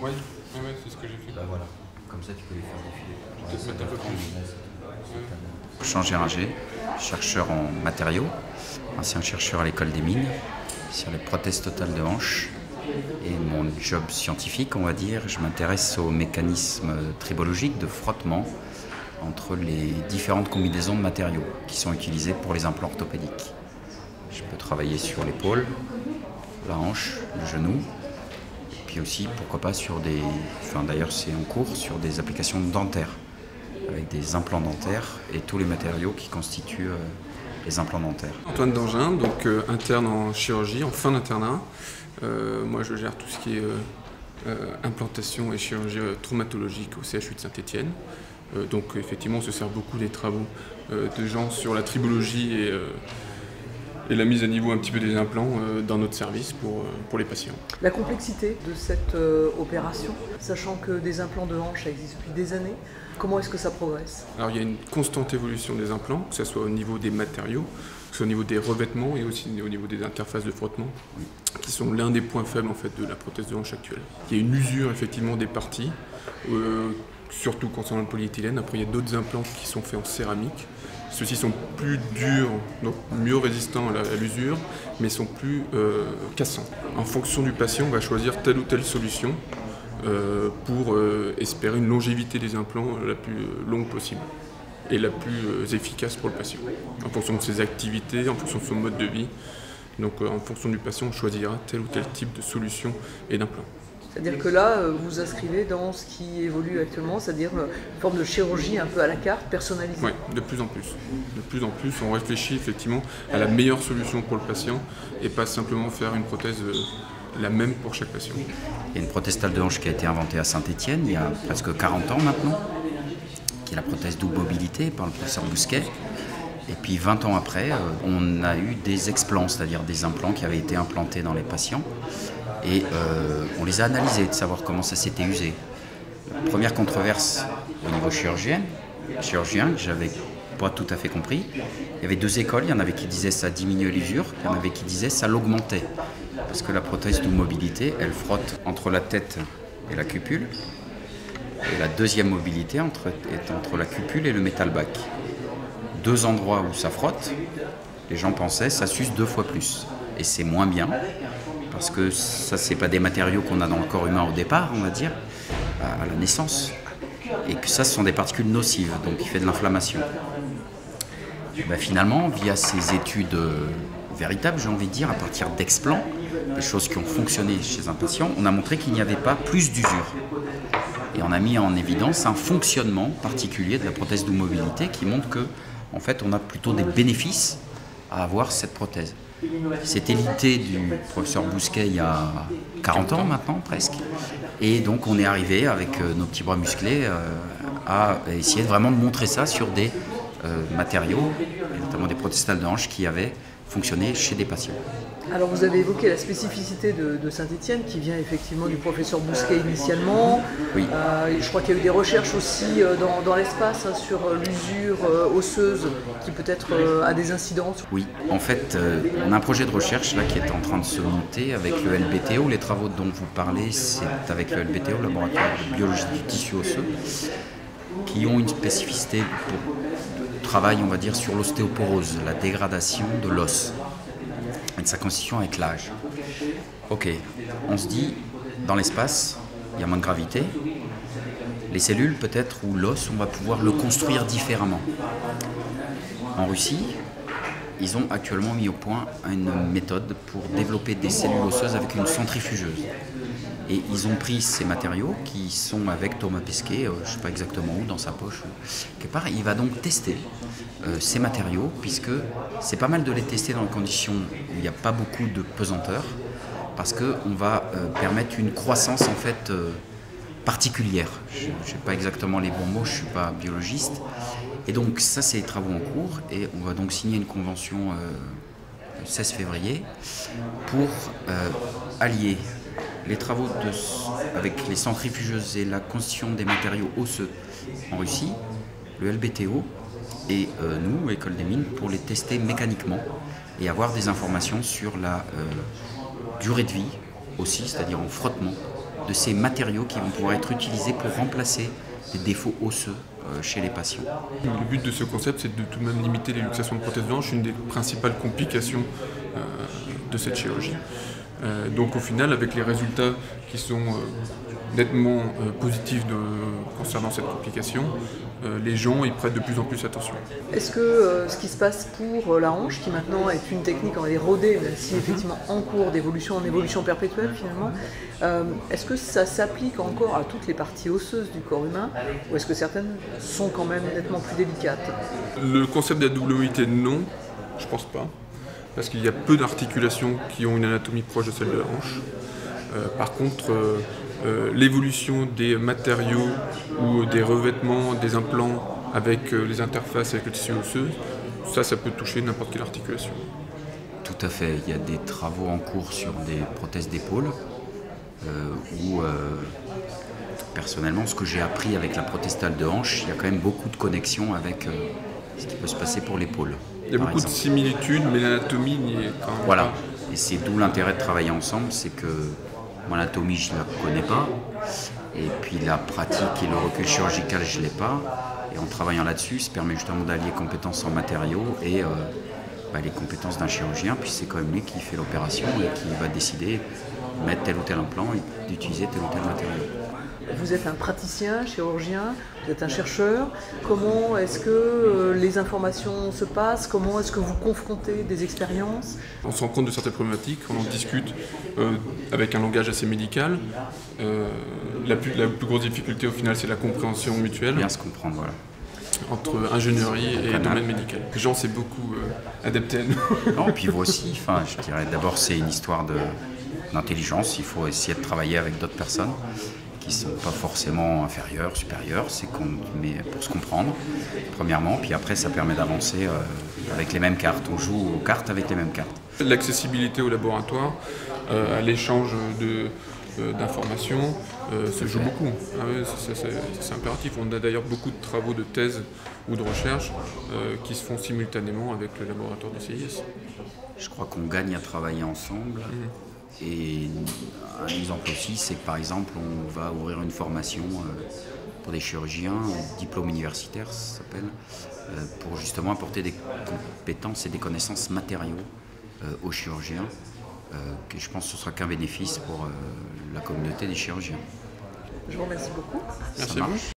Oui, ouais, c'est ce que j'ai fait. Bah voilà, comme ça tu peux les faire défiler. Peut-être mettre un peu plus. Jean Géringer, chercheur en matériaux, ancien chercheur à l'école des mines, sur les prothèses totales de hanches. Et mon job scientifique, on va dire, je m'intéresse aux mécanismes tribologiques de frottement entre les différentes combinaisons de matériaux qui sont utilisés pour les implants orthopédiques. Je peux travailler sur l'épaule, la hanche, le genou, et puis aussi, pourquoi pas, sur des... Enfin, d'ailleurs, c'est en cours, sur des applications dentaires, avec des implants dentaires et tous les matériaux qui constituent les implants dentaires. Antoine Dangin, donc interne en chirurgie, en fin d'internat. Moi, je gère tout ce qui est implantation et chirurgie traumatologique au CHU de Saint-Étienne. Donc, effectivement, on se sert beaucoup des travaux de gens sur la tribologie et la mise à niveau un petit peu des implants dans notre service pour les patients. La complexité de cette opération, sachant que des implants de hanche existent depuis des années, comment est-ce que ça progresse? Alors, il y a une constante évolution des implants, que ce soit au niveau des matériaux, que ce soit au niveau des revêtements et aussi au niveau des interfaces de frottement, qui sont l'un des points faibles en fait, de la prothèse de hanche actuelle. Il y a une usure effectivement des parties, surtout concernant le polyéthylène. Après, il y a d'autres implants qui sont faits en céramique. Ceux-ci sont plus durs, donc mieux résistants à l'usure, mais sont plus cassants. En fonction du patient, on va choisir telle ou telle solution pour espérer une longévité des implants la plus longue possible et la plus efficace pour le patient, en fonction de ses activités, en fonction de son mode de vie. Donc en fonction du patient, on choisira tel ou tel type de solution et d'implant. C'est-à-dire que là, vous vous inscrivez dans ce qui évolue actuellement, c'est-à-dire une forme de chirurgie un peu à la carte, personnalisée. Oui, de plus en plus. De plus en plus, on réfléchit effectivement à la meilleure solution pour le patient et pas simplement faire une prothèse la même pour chaque patient. Il y a une prothèse totale de hanche qui a été inventée à Saint-Étienne il y a presque 40 ans maintenant, qui est la prothèse double mobilité par le professeur Bousquet. Et puis 20 ans après, on a eu des explants, c'est-à-dire des implants qui avaient été implantés dans les patients. Et on les a analysés, de savoir comment ça s'était usé. Première controverse au niveau chirurgien, que j'avais pas tout à fait compris. Il y avait deux écoles, il y en avait qui disaient ça diminuait l'usure, il y en avait qui disaient ça l'augmentait. Parce que la prothèse double mobilité, elle frotte entre la tête et la cupule. Et la deuxième mobilité est entre la cupule et le métal bac. Deux endroits où ça frotte, les gens pensaient ça s'use 2 fois plus. Et c'est moins bien, parce que ça, c'est pas des matériaux qu'on a dans le corps humain au départ, on va dire, à la naissance. Et que ça, ce sont des particules nocives, donc qui fait de l'inflammation. Ben, finalement, via ces études véritables, j'ai envie de dire, à partir d'explants, des choses qui ont fonctionné chez un patient, on a montré qu'il n'y avait pas plus d'usure. Et on a mis en évidence un fonctionnement particulier de la prothèse double mobilité qui montre que, en fait, on a plutôt des bénéfices à avoir cette prothèse. C'était l'idée du professeur Bousquet il y a 40 ans maintenant presque. Et donc on est arrivé avec nos petits bras musclés à essayer vraiment de montrer ça sur des matériaux, et notamment des prothèses totales de hanche qui avaient fonctionné chez des patients. Alors vous avez évoqué la spécificité de Saint-Étienne qui vient effectivement du professeur Bousquet initialement. Oui. Je crois qu'il y a eu des recherches aussi dans l'espace sur l'usure osseuse qui peut-être a des incidences. Oui, en fait, on a un projet de recherche là, qui est en train de se monter avec le LBTO. Les travaux dont vous parlez, c'est avec le LBTO, le laboratoire de biologie du tissu osseux, qui ont une spécificité pour travail, on va dire, sur l'ostéoporose, la dégradation de l'os et de sa constitution avec l'âge. Ok, on se dit, dans l'espace, il y a moins de gravité. Les cellules, peut-être, ou l'os, on va pouvoir le construire différemment. En Russie, ils ont actuellement mis au point une méthode pour développer des cellules osseuses avec une centrifugeuse. Et ils ont pris ces matériaux qui sont avec Thomas Pesquet, je ne sais pas exactement où, dans sa poche, quelque part. Il va donc tester ces matériaux, puisque c'est pas mal de les tester dans des conditions où il n'y a pas beaucoup de pesanteur, parce qu'on va permettre une croissance en fait particulière. Je n'ai pas exactement les bons mots, je ne suis pas biologiste. Et donc ça, c'est les travaux en cours, et on va donc signer une convention le 16 février pour allier les travaux avec les centrifugeuses et la constitution des matériaux osseux en Russie, le LBTO et nous, École des Mines, pour les tester mécaniquement et avoir des informations sur la durée de vie aussi, c'est-à-dire en frottement de ces matériaux qui vont pouvoir être utilisés pour remplacer des défauts osseux chez les patients. Le but de ce concept, c'est de tout de même limiter les luxations de prothèses de hanche, une des principales complications de cette chirurgie. Donc au final, avec les résultats qui sont nettement positifs concernant cette complication, les gens y prêtent de plus en plus attention. Est-ce que ce qui se passe pour la hanche, qui maintenant est une technique, on va dire rodée, même si effectivement en cours d'évolution, en évolution perpétuelle finalement, est-ce que ça s'applique encore à toutes les parties osseuses du corps humain, ou est-ce que certaines sont quand même nettement plus délicates? Le concept de la double mobilité, non, je pense pas, parce qu'il y a peu d'articulations qui ont une anatomie proche de celle de la hanche. Par contre, l'évolution des matériaux ou des revêtements, des implants avec les interfaces avec le tissu osseux, ça peut toucher n'importe quelle articulation. Tout à fait. Il y a des travaux en cours sur des prothèses d'épaule où, personnellement, ce que j'ai appris avec la prothèse de hanche, il y a quand même beaucoup de connexions avec ce qui peut se passer pour l'épaule. Il y a beaucoup de similitudes, mais l'anatomie n'y est quand même voilà. pas. Et c'est d'où l'intérêt de travailler ensemble, c'est que mon anatomie, je ne la connais pas, et puis la pratique et le recul chirurgical, je ne l'ai pas. Et en travaillant là-dessus, ça permet justement d'allier compétences en matériaux et les compétences d'un chirurgien, puis c'est quand même lui qui fait l'opération et qui va décider de mettre tel ou tel implant et d'utiliser tel ou tel matériau. Vous êtes un praticien, chirurgien, vous êtes un chercheur. Comment est-ce que les informations se passent? Comment est-ce que vous confrontez des expériences? On se rend compte de certaines problématiques, on en discute avec un langage assez médical. La plus grosse difficulté au final, c'est la compréhension mutuelle. Bien se comprendre, voilà. Entre ingénierie et domaine médical. Jean s'est beaucoup adapté à nous. Non, puis vous aussi, je dirais d'abord c'est une histoire d'intelligence, il faut essayer de travailler avec d'autres personnes qui ne sont pas forcément inférieures, supérieures, mais pour se comprendre, premièrement, puis après ça permet d'avancer avec les mêmes cartes, on joue aux cartes avec les mêmes cartes. L'accessibilité au laboratoire, à l'échange d'informations, se joue beaucoup. Ah ouais, c'est impératif. On a d'ailleurs beaucoup de travaux de thèse ou de recherche qui se font simultanément avec le laboratoire du CIS. Je crois qu'on gagne à travailler ensemble. Et un exemple aussi, c'est que par exemple, on va ouvrir une formation pour des chirurgiens, diplôme universitaire, ça s'appelle, pour justement apporter des compétences et des connaissances matériaux aux chirurgiens. Et je pense que ce sera qu'un bénéfice pour la communauté des chirurgiens. Je vous remercie beaucoup. Merci.